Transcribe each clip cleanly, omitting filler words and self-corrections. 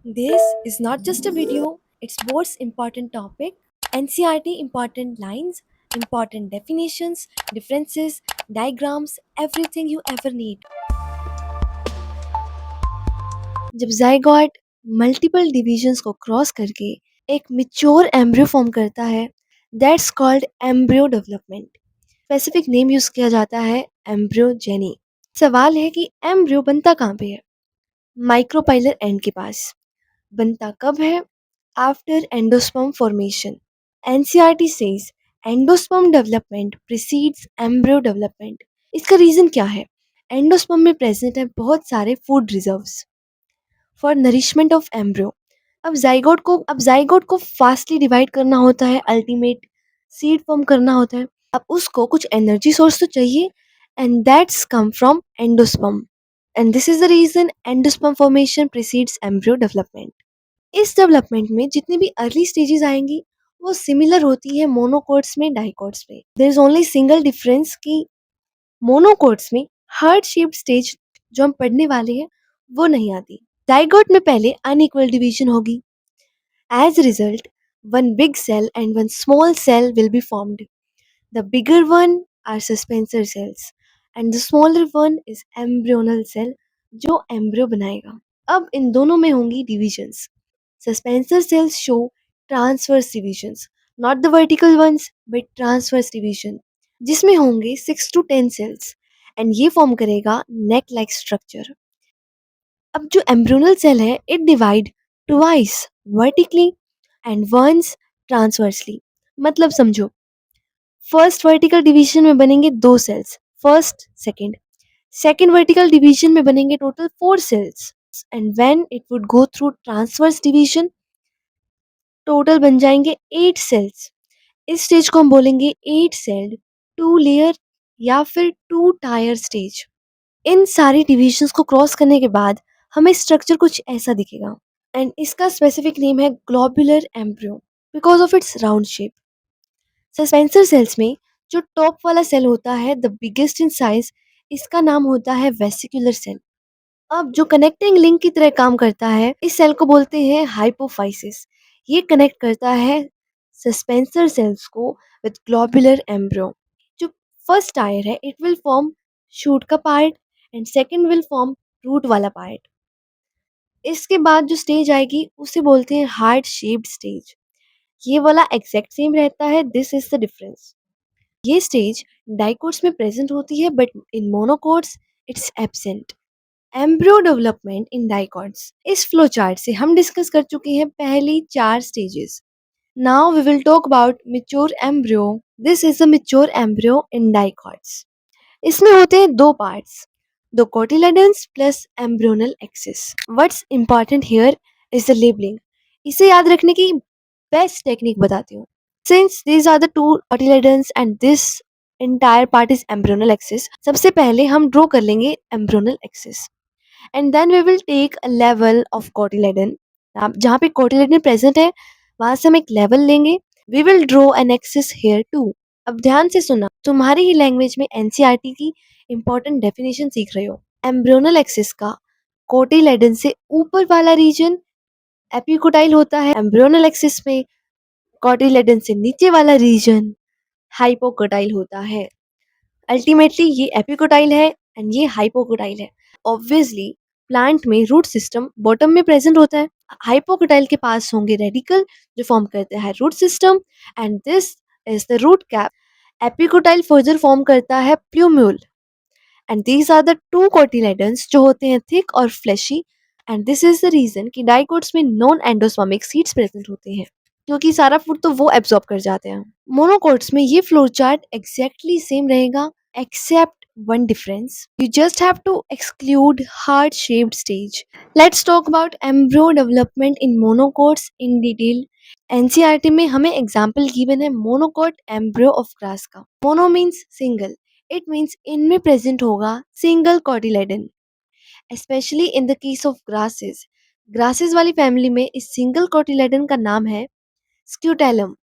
This is not just a video, it's board's important topic, NCRT important lines, important definitions, differences, diagrams, everything you ever need. जब zygote multiple divisions को cross करके एक mature embryo form करता है, that's called embryo development. Specific name use किया जाता है embryogeny. सवाल है कि एम्ब्रियो बनता कहाँ पे है? माइक्रोपाइलर एंड के पास। बनता कब है? After endosperm formation. NCERT says endosperm development precedes embryo development. इसका रीजन क्या है? एंडोस्पर्म में प्रेजेंट है बहुत सारे food reserves for nourishment of embryo. अब जाइगोट को फास्टली डिवाइड करना होता है, अल्टीमेट सीड फॉर्म करना होता है। अब उसको कुछ एनर्जी सोर्स तो चाहिए, and that's come from endosperm, and this is the reason endosperm formation precedes embryo development. इस डेवलपमेंट में जितनी भी अर्ली स्टेजेस आएंगी वो सिमिलर होती है मोनोकोट्स में डाइकोट्स में। There is only single difference कि मोनोकोट्स में हार्ट शेप्ड स्टेज जो हम पढ़ने वाले हैं वो नहीं आती। जाइगोट में पहले अनइक्वल डिवीजन होगी। As a result, one big cell and one small cell will be formed. The bigger one are suspensor cells and the smaller one is embryonal cell जो एम्ब्रियो बनाएगा। अब इन दोनों में होंगी divisions. Suspensor cells show transverse divisions, not the vertical ones but transverse division, जिसमें होंगे 6 to 10 cells and ये form करेगा नेक लाइक स्ट्रक्चर। अब जो एम्ब्रियोनल सेल है it divide twice vertically and once transversally. मतलब समझो, फर्स्ट वर्टिकल डिवीजन में बनेंगे दो cells, first second. Second vertical division में बनेंगे total 4 cells, and when it would go through transverse division total बन जाएंगे 8 सेल्स। इस स्टेज को हम बोलेंगे 8 सेल्ड 2 लेयर या फिर 2 टायर स्टेज। इन सारी डिविजन्स को क्रॉस करने के बाद हमें स्ट्रक्चर कुछ ऐसा दिखेगा, एंड इसका स्पेसिफिक नेम है globular embryo because of its round shape. Suspensor cells में जो टॉप वाला सेल होता है द बिगेस्ट इन साइज, इसका नाम होता है वेसिकुलर सेल। अब जो कनेक्टिंग लिंक की तरह काम करता है इस सेल को बोलते हैं हाइपोफाइसिस। ये कनेक्ट करता है सस्पेंसर सेल्स को विद ग्लोबुलर एम्ब्रियो। जो फर्स्ट टायर है इट विल फॉर्म शूट का part and second will form root वाला पार्ट। इसके बाद जो स्टेज आएगी उसे बोलते हैं हार्ट शेप्ड स्टेज। ये वाला एग्जैक्ट सेम रहता है, दिस इज द डिफरेंस। ये स्टेज डाइकोट्स में प्रेजेंट होती है but in monocots it's absent. Embryo development in dicots, इस फ्लो चार्ट से हम डिस्कस कर चुके हैं पहली 4 stages. Now we will talk about mature embryo. This is the mature embryo in dicots. इसमें होते हैं दो parts, the cotyledons plus embryonal axis. What's important here is the labelling. इसे याद रखने की बेस्ट टेक्निक बताती हूँ। Since these are the two cotyledons and this entire part is embryonal axis, सबसे पहले हम ड्रॉ कर लेंगे embryonal axis and then we will take a level of cotyledon। जहाँ पे cotyledon प्रेजेंट है वहां से हम एक लेवल लेंगे। we will draw an axis here too। अब ध्यान से सुना, तुम्हारी ही लैंग्वेज में एनसीईआरटी की इंपॉर्टेंट डेफिनेशन सीख रहे हो। एम्ब्रियोनल एक्सिस का कोटिलेडन से ऊपर वाला रीजन एपिकोटाइल होता है, एम्ब्रियोनल एक्सिस में कोटिलेडन से नीचे वाला रीजन हाइपोकोटाइल होता है। अल्टीमेटली ये एपिकोटाइल है एंड ये हाइपोकोटाइल है। ऑब्वियसली प्लांट में रूट सिस्टम बॉटम में प्रेजेंट होता है। हाइपोकोटाइल के पास होंगे रेडिकल जो फॉर्म करते हैं root system and this is the root cap. Epicotyl further form करता है plumule and these are the two cotyledons जो होते हैं थिक और fleshy, and this is the reason कि डाइकोट्स में नॉन एंडोस्पर्मिक सीड्स प्रेजेंट होते हैं क्योंकि सारा फूड तो वो एब्जॉर्ब कर जाते हैं। मोनोकोट्स में ये फ्लो चार्ट एग्जैक्टली सेम रहेगा except one difference. You just have to exclude heart-shaped stage. Let's talk about embryo development in monocots in detail. NCERT में हमें एग्जाम्पल गिवन है मोनोकोट एम्ब्रियो ऑफ ग्रास का। Mono means single, it means इनमें present होगा single cotyledon, specially in the case of grasses. Grasses वाली family में इस single cotyledon का नाम है स्क्यूटेलम,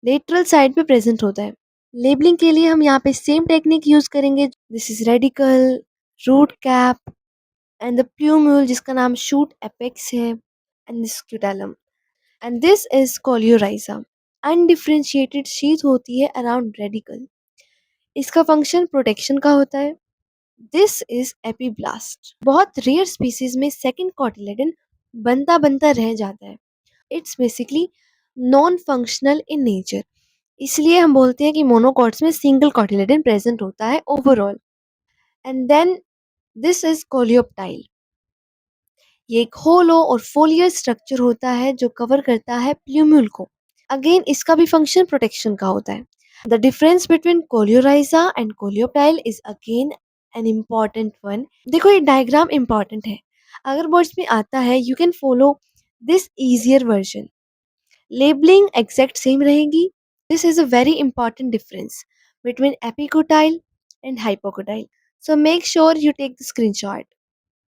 लेटरल साइड पे प्रेजेंट होता है। लेबलिंग के लिए हम यहाँ पे सेम टेक्निक यूज करेंगे। This is radicle, root cap and the plumule जिसका नाम शूट एपेक्स है। and scutellum. And this is coleorhiza. Undifferentiated sheath होती है अराउंड रेडिकल. इसका फंक्शन प्रोटेक्शन का होता है. This is epiblast. बहुत रेयर स्पीसीज में सेकंड कॉटिलेडन बनता बनता रह जाता है. It's basically non functional in nature. इसलिए हम बोलते हैं कि मोनोकॉट्स में सिंगल कॉटिलेडन प्रेजेंट होता है overall. And then this is coleoptile. ये एक होलो और फोलियर स्ट्रक्चर होता है जो कवर करता है प्ल्यूम्यूल को. अगेन इसका भी फंक्शन प्रोटेक्शन का होता है. The difference between coleorhiza and coleoptile is again an important one. देखो ये डायग्राम इम्पॉर्टेंट है. अगर वर्ड्स में आता है you can follow this easier version. Labelling exact same रहेगी. This is a very important difference between epicotyl and hypocotyl. So make sure you take the screenshot.